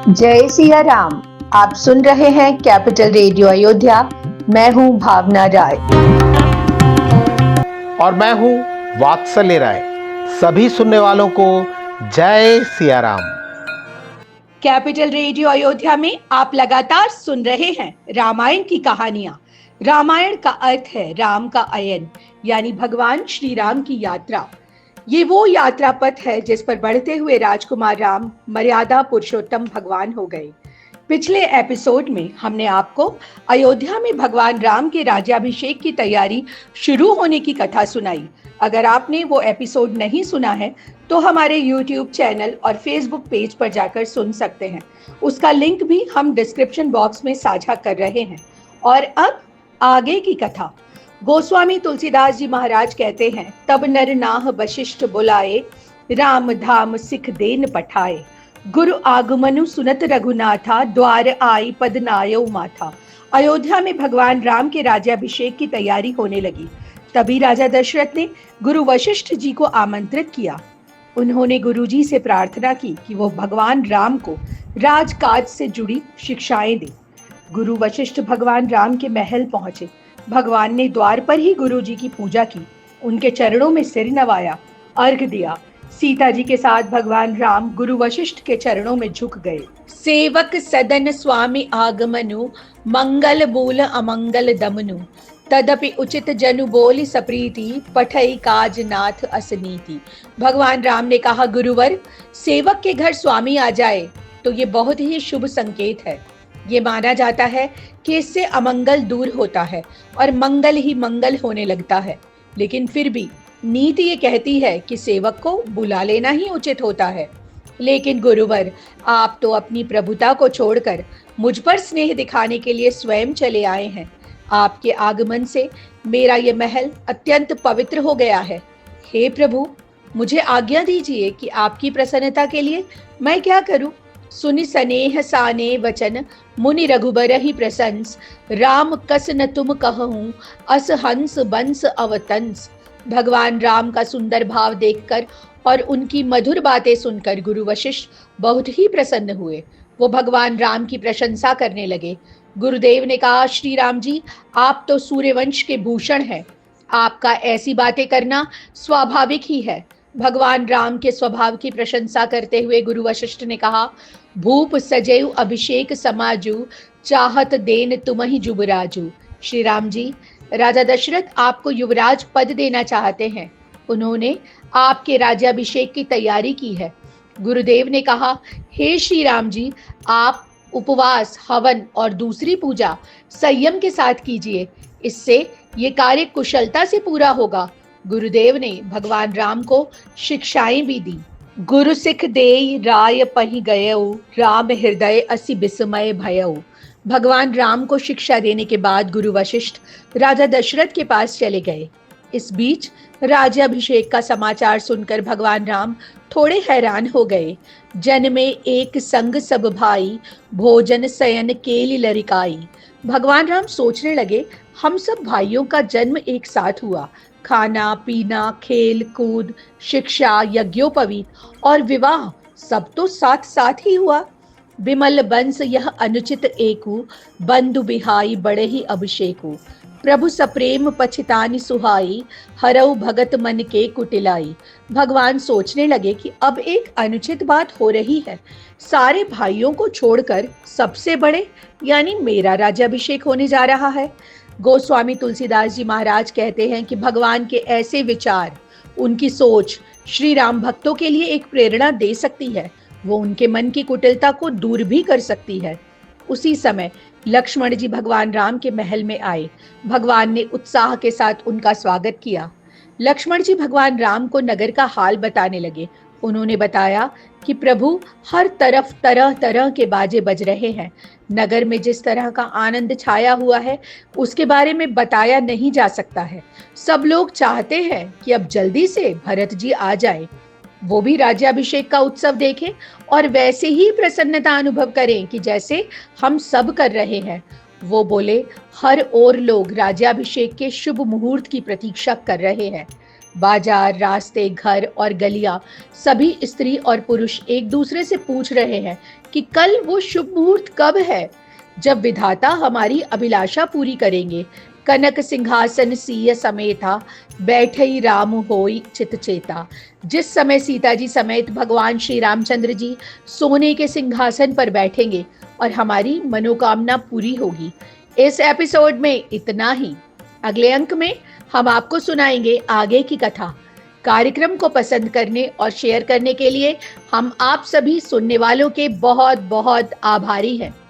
जय सिया राम। आप सुन रहे हैं कैपिटल रेडियो अयोध्या। मैं हूं भावना राय और मैं हूं वात्सल्य राय। सभी सुनने वालों को जय सिया राम। कैपिटल रेडियो अयोध्या में आप लगातार सुन रहे हैं रामायण की कहानियां। रामायण का अर्थ है राम का अयन, यानी भगवान श्री राम की यात्रा। ये वो यात्रा पथ है जिस पर बढ़ते हुए राजकुमार राम मर्यादा पुरुषोत्तम भगवान हो गए। पिछले एपिसोड में हमने आपको अयोध्या में भगवान राम के राज्याभिषेक की तैयारी शुरू होने की कथा सुनाई। अगर आपने वो एपिसोड नहीं सुना है तो हमारे YouTube चैनल और Facebook पेज पर जाकर सुन सकते हैं। उसका लिंक भी हम डिस्क्रिप्शन बॉक्स में साझा कर रहे हैं। और अब आगे की कथा। गोस्वामी तुलसीदास जी महाराज कहते हैं, तब नर नाह वशिष्ठ बुलाए, राम धाम सिख देन पठाए। गुरु आगमनु सुनत रघुनाथा, द्वार आई पद नायो माथा। अयोध्या में भगवान राम के राज्याभिषेक की तैयारी होने लगी। तभी राजा दशरथ ने गुरु वशिष्ठ जी को आमंत्रित किया। उन्होंने गुरुजी से प्रार्थना की कि वो भगवान राम को राजकाज से जुड़ी शिक्षाएं दें। गुरु वशिष्ठ भगवान राम के महल पहुंचे। भगवान ने द्वार पर ही गुरुजी की पूजा की, उनके चरणों में सिर नवाया, अर्घ दिया। सीता जी के साथ भगवान राम गुरु वशिष्ठ के चरणों में झुक गए। सेवक सदन स्वामी आगमनु, मंगल मूल अमंगल दमनु। तदपि उचित जनु बोली सप्रीति, पठई काज नाथ असनीति। भगवान राम ने कहा, गुरुवर, सेवक के घर स्वामी आ जाए तो ये बहुत ही शुभ संकेत है। ये माना जाता है कि इससे अमंगल दूर होता है और मंगल ही मंगल होने लगता है। लेकिन फिर भी नीति ये कहती है कि सेवक को बुला लेना ही उचित होता है। लेकिन गुरुवर, आप तो अपनी प्रभुता को छोड़कर मुझ पर स्नेह दिखाने के लिए स्वयं चले आए हैं। आपके आगमन से मेरा ये महल अत्यंत पवित्र हो गया है। हे प्रभु, मुझे आज्ञा दीजिए कि आपकी प्रसन्नता के लिए मैं क्या करूं। सुनि सनेह साने वचन, मुनि रघुबर ही प्रशंस। राम कस न तुम कहूं, अस हंस बंस अवतंस। भगवान राम का सुंदर भाव देखकर और उनकी मधुर बातें सुनकर गुरु वशिष्ठ बहुत ही प्रसन्न हुए। वो भगवान राम की प्रशंसा करने लगे। गुरुदेव ने कहा, श्री राम जी, आप तो सूर्यवंश के भूषण हैं। आपका ऐसी बातें करना स्वाभाविक ही है। भगवान राम के स्वभाव की प्रशंसा करते हुए गुरु वशिष्ठ ने कहा, भूप सजैउ अभिषेक समाजू, चाहत देन तुम ही जुबराजू। श्री राम जी, राजा दशरथ आपको युवराज पद देना चाहते हैं। उन्होंने आपके राज्याभिषेक की तैयारी की है। गुरुदेव ने कहा, हे श्री राम जी, आप उपवास, हवन और दूसरी पूजा संयम के साथ कीजिए। इससे ये कार्य कुशलता से पूरा होगा। गुरुदेव ने भगवान राम को शिक्षाएं भी दी। गुरु सिख देई राय पहि गयऊ, राम हृदय असि विस्मय भयऊ। भगवान राम को शिक्षा देने के बाद गुरु वशिष्ठ राजा दशरथ के पास चले गए। इस बीच राज्याभिषेक का समाचार सुनकर भगवान राम थोड़े हैरान हो गए। जन में एक संग सब भाई, भोजन शयन केली लरिकाई। भगवान राम सोचने लगे, हम सब भाइयों का जन्म एक साथ हुआ। खाना पीना, खेल कूद, शिक्षा, यज्ञोपवीत और विवाह सब तो साथ साथ ही हुआ। बिमल बंस यह अनुचित एकू, बंधु बिहाई बड़े ही अभिषेकु। प्रभु सप्रेम पछितानि सुहाई, हरऊ भगत मन के कुटिलाई। भगवान सोचने लगे कि अब एक अनुचित बात हो रही है। सारे भाइयों को छोड़कर सबसे बड़े यानी मेरा राज्याभिषेक होने जा रहा है। गोस्वामी तुलसीदास जी महाराज कहते हैं कि भगवान के ऐसे विचार, उनकी सोच श्री राम भक्तों के लिए एक प्रेरणा दे सकती है। वो उनके मन की कुटिलता को दूर भी कर सकती है। उसी समय लक्ष्मण जी भगवान राम के महल में आए। भगवान ने उत्साह के साथ उनका स्वागत किया। लक्ष्मण जी भगवान राम को नगर का हाल बताने लगे। उन्होंने बताया कि प्रभु, हर तरफ तरह तरह के बाजे बज रहे हैं। नगर में जिस तरह का आनंद छाया हुआ है उसके बारे में बताया नहीं जा सकता है। सब लोग चाहते हैं कि अब जल्दी से भरत जी आ जाए, वो भी राज्याभिषेक का उत्सव देखें और वैसे ही प्रसन्नता अनुभव करें कि जैसे हम सब कर रहे हैं। वो बोले, हर ओर लोग राज्याभिषेक के शुभ मुहूर्त की प्रतीक्षा कर रहे हैं। बाजार, रास्ते, घर और गलियां, सभी स्त्री और पुरुष एक दूसरे से पूछ रहे हैं कि कल वो शुभ मुहूर्त कब है जब विधाता हमारी अभिलाषा पूरी करेंगे। कनक सिंहासन सिय समेता, बैठई राम होई चित चेता। जिस समय सीता जी समेत भगवान श्री रामचंद्र जी सोने के सिंहासन पर बैठेंगे और हमारी मनोकामना पूरी होगी। इस एपिसोड में इतना ही। अगले अंक में हम आपको सुनाएंगे आगे की कथा। कार्यक्रम को पसंद करने और शेयर करने के लिए हम आप सभी सुनने वालों के बहुत बहुत आभारी हैं।